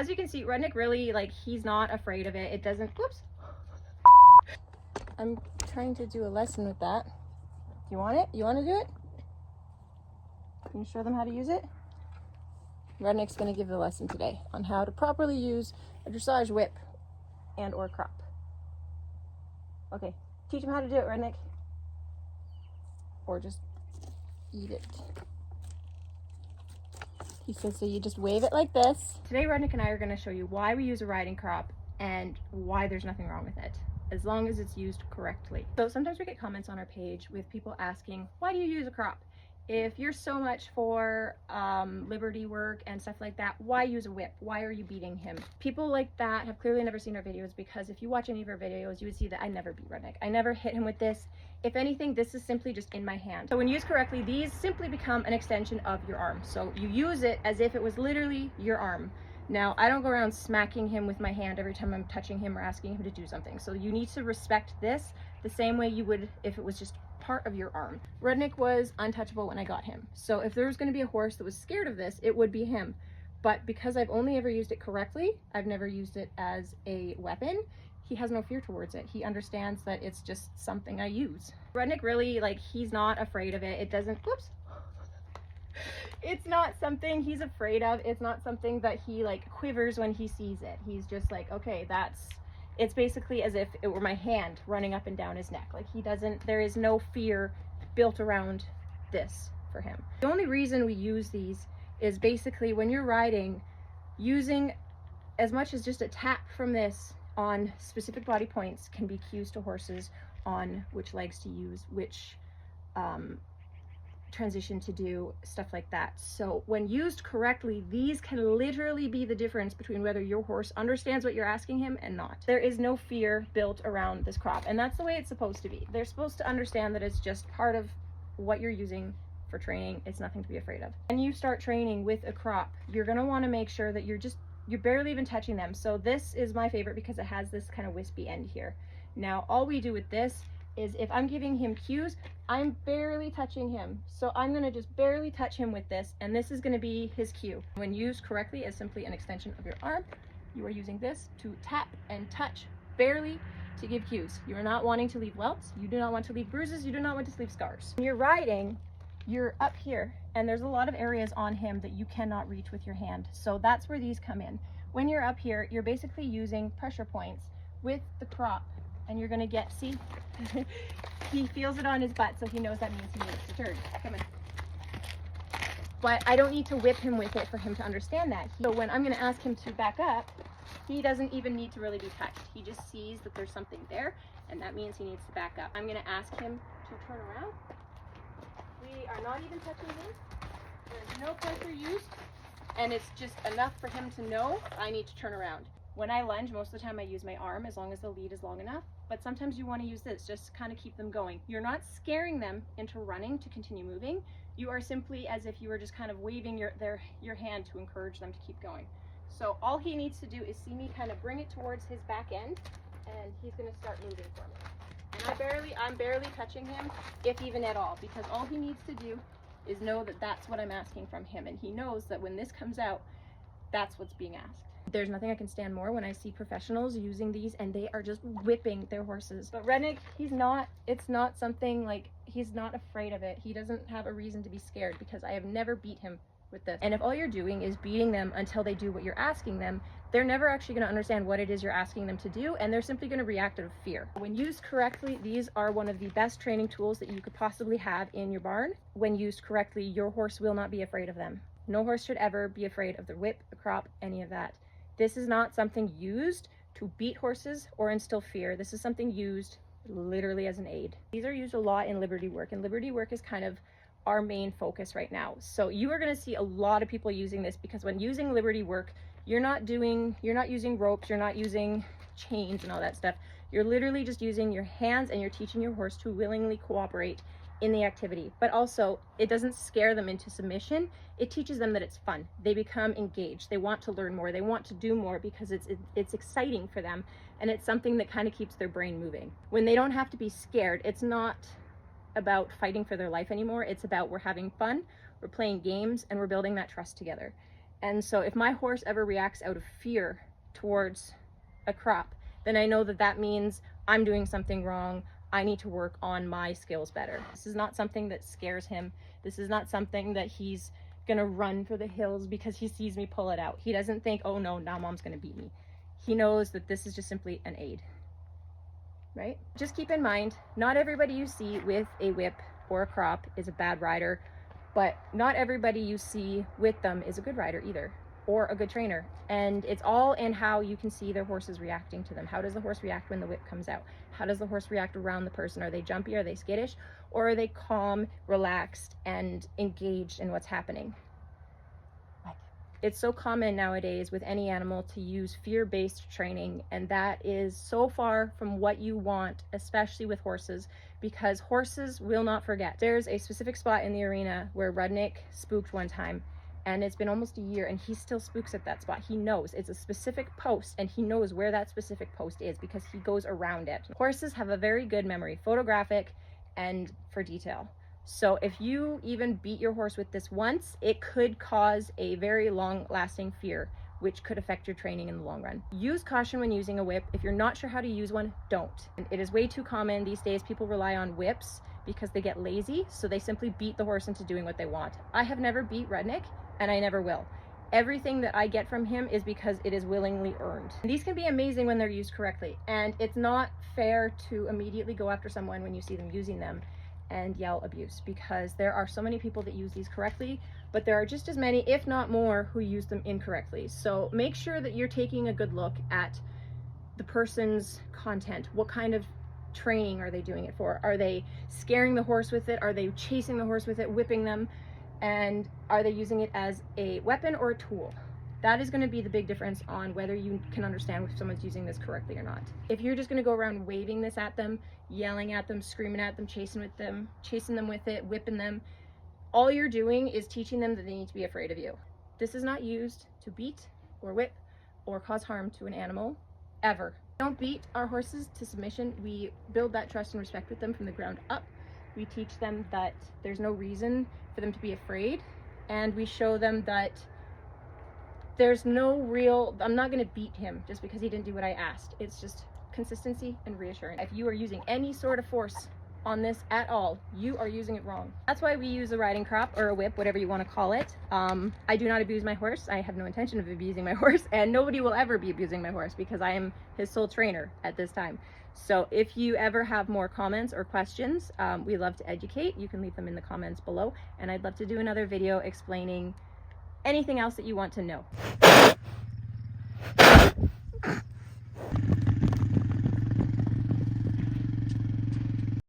as you can see, Rudnik really, like, he's not afraid of it. It doesn't, whoops. I'm trying to do a lesson with that. You want it? You want to do it? Can you show them how to use it? Rudnik's going to give the lesson today on how to properly use a dressage whip and or crop. Okay, teach him how to do it, Rudnik. Or just eat it. He says, so you just wave it like this. Today, Rudnik and I are going to show you why we use a riding crop and why there's nothing wrong with it, as long as it's used correctly. So sometimes we get comments on our page with people asking, why do you use a crop? If you're so much for liberty work and stuff like that, why use a whip? Why are you beating him? People like that have clearly never seen our videos, because if you watch any of our videos, you would see that I never beat Rudnik. I never hit him with this. If anything, this is simply just in my hand. So when used correctly, these simply become an extension of your arm. So you use it as if it was literally your arm. Now, I don't go around smacking him with my hand every time I'm touching him or asking him to do something. So you need to respect this the same way you would if it was just part of your arm. Rudnik was untouchable when I got him. So if there was going to be a horse that was scared of this, it would be him. But because I've only ever used it correctly, I've never used it as a weapon, he has no fear towards it. He understands that it's just something I use. Rudnik really, like, he's not afraid of it. It doesn't, whoops. It's not something he's afraid of. It's not something that he, like, quivers when he sees it. He's just like, okay, it's basically as if it were my hand running up and down his neck. Like, there is no fear built around this for him. The only reason we use these is basically when you're riding, using as much as just a tap from this on specific body points can be cues to horses on which legs to use, which transition to do, stuff like that. So when used correctly, these can literally be the difference between whether your horse understands what you're asking him and not. There is no fear built around this crop, and that's the way it's supposed to be. They're supposed to understand that it's just part of what you're using for training. It's nothing to be afraid of. When you start training with a crop, you're going to want to make sure that you're barely even touching them. So this is my favorite because it has this kind of wispy end here. Now all we do with this is, if I'm giving him cues, I'm barely touching him. So I'm going to just barely touch him with this, and this is going to be his cue. When used correctly as simply an extension of your arm, you are using this to tap and touch barely to give cues. You are not wanting to leave welts. You do not want to leave bruises. You do not want to leave scars. When you're riding, you're up here, and there's a lot of areas on him that you cannot reach with your hand. So that's where these come in. When you're up here, you're basically using pressure points with the crop, and you're gonna get, see, he feels it on his butt, so he knows that means he needs to turn. Come on. But I don't need to whip him with it for him to understand that. So when I'm gonna ask him to back up, he doesn't even need to really be touched. He just sees that there's something there, and that means he needs to back up. I'm gonna ask him to turn around. We are not even touching him. There's no pressure used, and it's just enough for him to know I need to turn around. When I lunge, most of the time I use my arm as long as the lead is long enough, but sometimes you want to use this just to kind of keep them going. You're not scaring them into running to continue moving. You are simply as if you were just kind of waving your hand to encourage them to keep going. So all he needs to do is see me kind of bring it towards his back end, and he's going to start moving for me. And I'm barely touching him, if even at all, because all he needs to do is know that that's what I'm asking from him, and he knows that when this comes out, that's what's being asked. There's nothing I can stand more when I see professionals using these and they are just whipping their horses. But Rudnik, it's not something like, he's not afraid of it. He doesn't have a reason to be scared because I have never beat him with this. And if all you're doing is beating them until they do what you're asking them, they're never actually going to understand what it is you're asking them to do, and they're simply going to react out of fear. When used correctly, these are one of the best training tools that you could possibly have in your barn. When used correctly, your horse will not be afraid of them. No horse should ever be afraid of the whip, the crop, any of that. This is not something used to beat horses or instill fear. This is something used literally as an aid. These are used a lot in liberty work, and liberty work is kind of our main focus right now. So you are going to see a lot of people using this, because when using liberty work, you're not using ropes, you're not using chains and all that stuff. You're literally just using your hands, and you're teaching your horse to willingly cooperate in the activity. But also, it doesn't scare them into submission. It teaches them that it's fun. They become engaged. They want to learn more. They want to do more because it's exciting for them, and it's something that kind of keeps their brain moving. When they don't have to be scared, it's not about fighting for their life anymore. It's about, we're having fun, we're playing games, and we're building that trust together. And so if my horse ever reacts out of fear towards a crop, then I know that that means I'm doing something wrong. I need to work on my skills better. This is not something that scares him. This is not something that he's gonna run for the hills because he sees me pull it out. He doesn't think, oh no, now mom's gonna beat me. He knows that this is just simply an aid, right? Just keep in mind, not everybody you see with a whip or a crop is a bad rider, but not everybody you see with them is a good rider either, or a good trainer. And it's all in how you can see their horses reacting to them. How does the horse react when the whip comes out? How does the horse react around the person? Are they jumpy? Are they skittish? Or are they calm, relaxed, and engaged in what's happening? It's so common nowadays with any animal to use fear-based training, and that is so far from what you want, especially with horses, because horses will not forget. There's a specific spot in the arena where Rudnik spooked one time, and it's been almost a year and he still spooks at that spot. He knows it's a specific post, and he knows where that specific post is because he goes around it. Horses have a very good memory, photographic and for detail. So if you even beat your horse with this once, it could cause a very long-lasting fear, which could affect your training in the long run. Use caution when using a whip. If you're not sure how to use one, don't. It is way too common these days. People rely on whips because they get lazy, so they simply beat the horse into doing what they want. I have never beat Rudnik, and I never will. Everything that I get from him is because it is willingly earned. And these can be amazing when they're used correctly, and it's not fair to immediately go after someone when you see them using them and yell abuse, because there are so many people that use these correctly, but there are just as many, if not more, who use them incorrectly. So make sure that you're taking a good look at the person's content. What kind of training are they doing it for? Are they scaring the horse with it? Are they chasing the horse with it, whipping them? And are they using it as a weapon or a tool? That is going to be the big difference on whether you can understand if someone's using this correctly or not. If you're just going to go around waving this at them, yelling at them, screaming at them, chasing them with it, whipping them, all you're doing is teaching them that they need to be afraid of you. This is not used to beat or whip or cause harm to an animal, ever. Don't beat our horses to submission. We build that trust and respect with them from the ground up. We teach them that there's no reason for them to be afraid, and we show them that there's no real, I'm not going to beat him just because he didn't do what I asked. It's just consistency and reassurance. If you are using any sort of force on this at all, you are using it wrong. That's why we use a riding crop or a whip, whatever you want to call it. I do not abuse my horse. I have no intention of abusing my horse, and nobody will ever be abusing my horse because I am his sole trainer at this time. So if you ever have more comments or questions, we love to educate. You can leave them in the comments below, and I'd love to do another video explaining anything else that you want to know.